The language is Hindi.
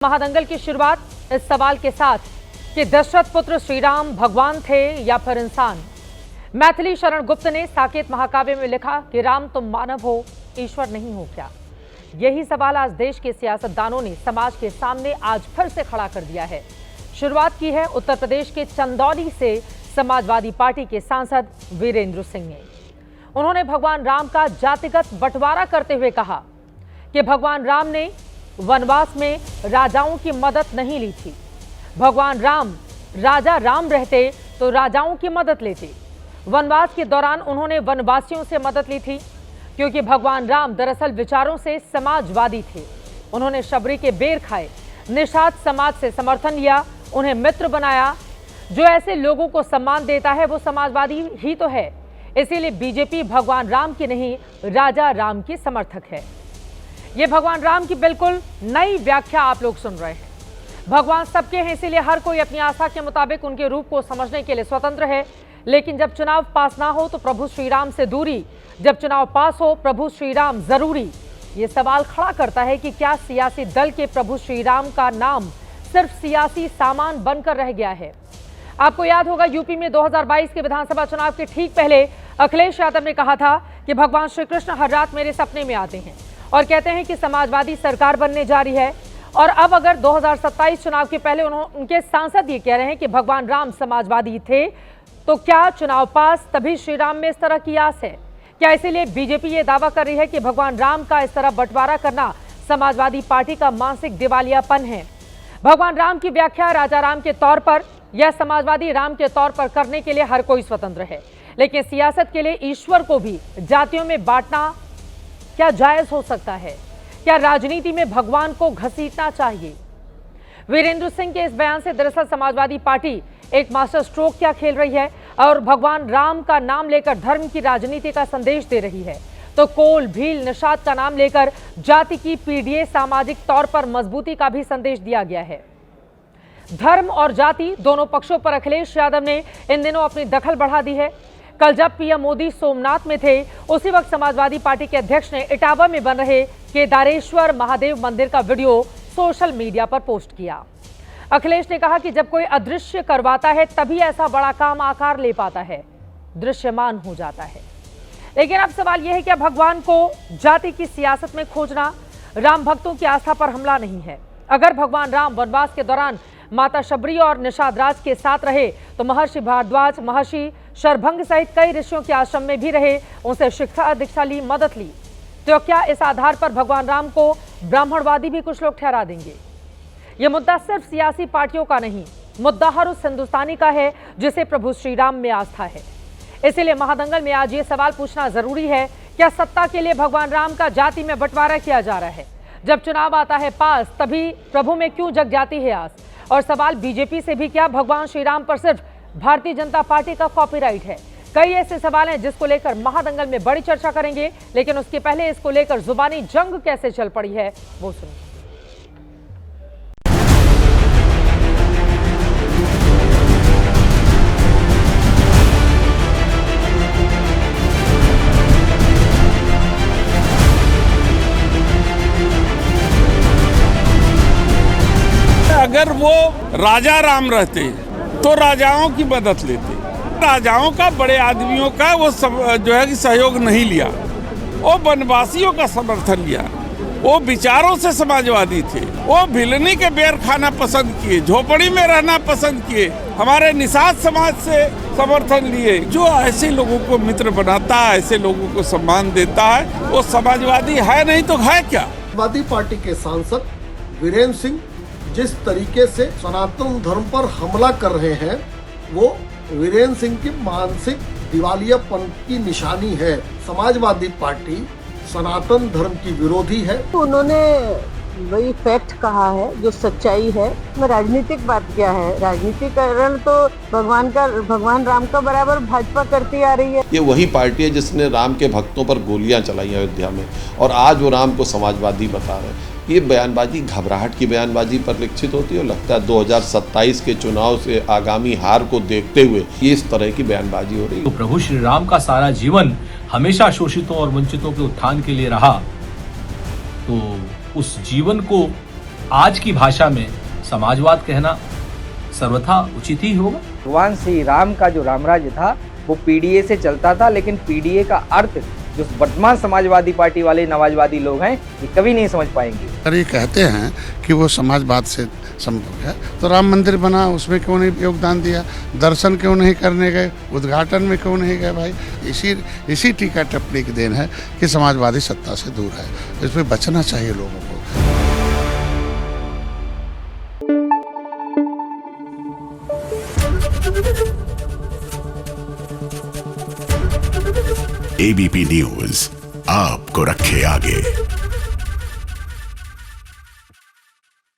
महादंगल की शुरुआत इस सवाल के साथ कि दशरथ पुत्र श्री राम भगवान थे या फिर इंसान। मैथिली शरण गुप्त ने साकेत महाकाव्य में लिखा कि राम तुम मानव हो, ईश्वर नहीं हो क्या। यही सवाल आज देश के सियासतदानों ने समाज के सामने आज फिर से खड़ा कर दिया है। शुरुआत की है उत्तर प्रदेश के चंदौली से समाजवादी पार्टी के सांसद वीरेंद्र सिंह ने। उन्होंने भगवान राम का जातिगत बंटवारा करते हुए कहा कि भगवान राम ने वनवास में राजाओं की मदद नहीं ली थी। भगवान राम राजा राम रहते तो राजाओं की मदद लेते। वनवास के दौरान उन्होंने वनवासियों से मदद ली थी क्योंकि भगवान राम दरअसल विचारों से समाजवादी थे। उन्होंने शबरी के बेर खाए, निषाद समाज से समर्थन लिया, उन्हें मित्र बनाया। जो ऐसे लोगों को सम्मान देता है वो समाजवादी ही तो है। इसीलिए बीजेपी भगवान राम की नहीं, राजा राम की समर्थक है। ये भगवान राम की बिल्कुल नई व्याख्या आप लोग सुन रहे हैं। भगवान सबके हैं, इसीलिए हर कोई अपनी आस्था के मुताबिक उनके रूप को समझने के लिए स्वतंत्र है। लेकिन जब चुनाव पास ना हो तो प्रभु श्री राम से दूरी, जब चुनाव पास हो प्रभु श्री राम जरूरी। ये सवाल खड़ा करता है कि क्या सियासी दल के प्रभु श्री राम का नाम सिर्फ सियासी सामान बनकर रह गया है। आपको याद होगा यूपी में 2022 के विधानसभा चुनाव के ठीक पहले अखिलेश यादव ने कहा था कि भगवान श्री कृष्ण हर रात मेरे सपने में आते हैं और कहते हैं कि समाजवादी सरकार बनने जा रही है। और अब अगर 2027 चुनाव के पहले उनके सांसद ये कह रहे हैं कि भगवान राम समाजवादी थे, तो क्या चुनाव पास तभी श्री राम में इस तरह की आस है? क्या इसीलिए बीजेपी ये दावा कर रही है कि भगवान राम का इस तरह बंटवारा करना समाजवादी पार्टी का मानसिक दिवालियापन है? भगवान राम की व्याख्या राजा राम के तौर पर या समाजवादी राम के तौर पर करने के लिए हर कोई स्वतंत्र है, लेकिन सियासत के लिए ईश्वर को भी जातियों में बांटना क्या जायज हो सकता है? क्या राजनीति में भगवान को घसीटना चाहिए? वीरेंद्र सिंह के इस बयान से दरअसल समाजवादी पार्टी एक मास्टर स्ट्रोक क्या खेल रही है और भगवान राम का नाम लेकर धर्म की राजनीति का संदेश दे रही है, तो कोल भील निषाद का नाम लेकर जाति की पीढ़ी सामाजिक तौर पर मजबूती का भी संदेश दिया गया है। धर्म और जाति दोनों पक्षों पर अखिलेश यादव ने इन दिनों अपनी दखल बढ़ा दी है। कल जब पीएम मोदी सोमनाथ में थे, उसी वक्त समाजवादी पार्टी के अध्यक्ष ने इटावा में बन रहे केदारेश्वर महादेव मंदिर का वीडियो सोशल मीडिया पर पोस्ट किया। अखिलेश ने कहा कि जब कोई अदृश्य करवाता है तभी ऐसा बड़ा काम आकार ले पाता है, दृश्यमान हो जाता है। लेकिन अब सवाल यह है कि भगवान को जाति की सियासत में खोजना राम भक्तों की आस्था पर हमला नहीं है। अगर भगवान राम वनवास के दौरान माता शबरी और निषाद राज के साथ रहे तो महर्षि भारद्वाज, महर्षि शरभंग सहित कई ऋषियों के आश्रम में भी रहे, उनसे शिक्षा दीक्षा ली, मदद ली। तो क्या इस आधार पर भगवान राम को ब्राह्मणवादी भी कुछ लोग ठहरा देंगे? यह मुद्दा सिर्फ सियासी पार्टियों का नहीं, मुद्दा हर उस हिंदुस्तानी का है जिसे प्रभु श्री राम में आस्था है। इसीलिए महादंगल में आज ये सवाल पूछना जरूरी है, क्या सत्ता के लिए भगवान राम का जाति में बंटवारा किया जा रहा है? जब चुनाव आता है पास तभी प्रभु में क्यों जग जाती है आस? और सवाल बीजेपी से भी, क्या भगवान श्री राम पर सिर्फ भारतीय जनता पार्टी का कॉपीराइट है? कई ऐसे सवाल हैं जिसको लेकर महादंगल में बड़ी चर्चा करेंगे, लेकिन उसके पहले इसको लेकर जुबानी जंग कैसे चल पड़ी है वो सुनिए। अगर वो राजा राम रहते तो राजाओं की मदद लेते। राजाओं का, बड़े आदमियों का वो जो है कि सहयोग नहीं लिया, वो वनवासियों का समर्थन लिया, वो विचारों से समाजवादी थे, वो भिलनी के बेर खाना पसंद किए, झोपड़ी में रहना पसंद किए, हमारे निषाद समाज से समर्थन लिए। जो ऐसे लोगों को मित्र बनाता है, ऐसे लोगों को सम्मान देता है, वो समाजवादी है, नहीं तो है क्या? समाजवादी पार्टी के सांसद वीरेंद्र सिंह जिस तरीके से सनातन धर्म पर हमला कर रहे हैं, वो वीरेंद्र सिंह की मानसिक दिवालियापन की निशानी है। समाजवादी पार्टी सनातन धर्म की विरोधी है। उन्होंने वही फैक्ट कहा है जो सच्चाई है। राजनीतिक बात क्या है? राजनीतिकरण तो भगवान राम का बराबर भाजपा करती आ रही है। ये वही पार्टी है जिसने राम के भक्तों पर गोलियां चलाई अयोध्या में, और आज वो राम को समाजवादी बता रहे हैं। ये बयानबाजी घबराहट की बयानबाजी परिलक्षित होती है और लगता है 2027 के चुनाव से आगामी हार को देखते हुए ये इस तरह की बयानबाजी हो रही है। तो प्रभु श्री राम का सारा जीवन हमेशा शोषितों और वंचितों के उत्थान के लिए रहा, तो उस जीवन को आज की भाषा में समाजवाद कहना सर्वथा उचित ही होगा। भगवान श्री राम का जो राम राज्य था वो पीडीए से चलता था, लेकिन पीडीए का अर्थ जो वर्तमान समाजवादी पार्टी वाले नवाजवादी लोग हैं ये कभी नहीं समझ पाएंगे। अगर ये कहते हैं कि वो समाजवाद से संभव है तो राम मंदिर बना, उसमें क्यों नहीं योगदान दिया? दर्शन क्यों नहीं करने गए? उद्घाटन में क्यों नहीं गए? भाई इसी टीका टिप्पणी की देन है कि समाजवादी सत्ता से दूर है। इसमें बचना चाहिए लोगों को। एबीपी न्यूज आपको रखे आगे।